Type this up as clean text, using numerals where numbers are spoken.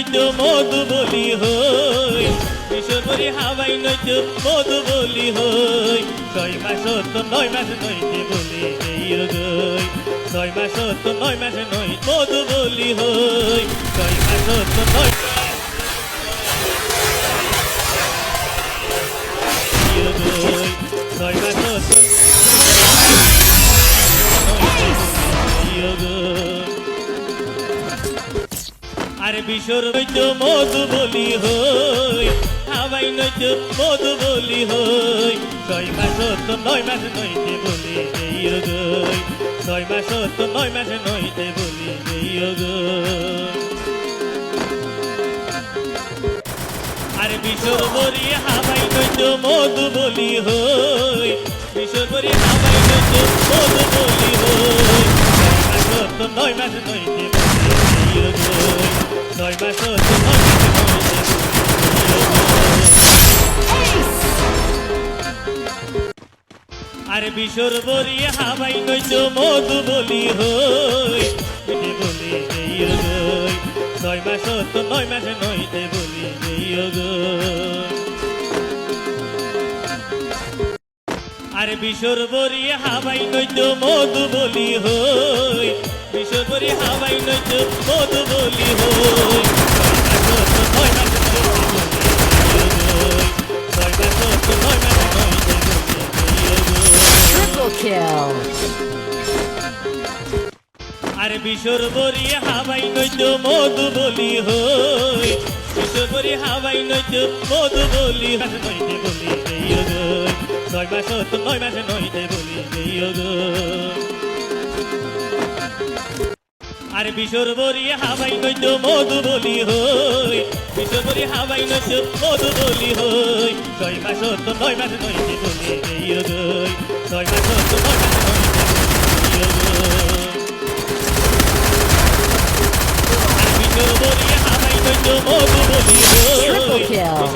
নইতো মধু বলি হই বিশ্বরি হাওয়াই নইতো মধু বলি হই 6 মাস তো 9 মাস নইতে বলি এই গই 6 মাস তো 9 মাস নই মধু বলি হই 6 মাস তো 9 আর বিশ্বর নইতো মধু বলি হই হাওয়াই নইতো মধু বলি হই 6 মাস তো 9 মাস নইতে বলি এই গই 6 মাস তো 9 মাস নইতে বলি এই গই আর বিশ্বর বরি হাওয়াই নইতো মধু বলি হই বিশ্বর বরি হাওয়াই নইতো মধু বলি হই 6 মাস তো 9 মাস নইতে বলি এই গই 6 মাস তো 9 মাস আর বিশ্বর বরি হাওয়াই নইতো মধু বলি হই বলি এই গই 6 মাস তো 9 মাস নইতে বলি এই গই আর বিশ্বর বরি হাওয়াই নইতো মধু বলি হই বিশ্বর বরি হাওয়াই নইতো মধু বলি হই 6 মাস তো 9 মাস নইতে Triple kill. আর বিশ্বর বরি হাওয়াই নইতো মধু বলি হই বিশ্বর বরি হাওয়াই নইতো মধু বলি নইতে বলি এই গই 6 মাস তো 9 মাস নইতে বলি এই গই আর বিশ্বর বরি হাওয়াই নইতো মধু বলি হই বিশ্বর বরি হাওয়াই নইতো মধু বলি হই 6 মাস তো 9 মাস নইতে বলি এই গই 6 মাস তো 9 মাস নইতে বলি এই গই Triple kill.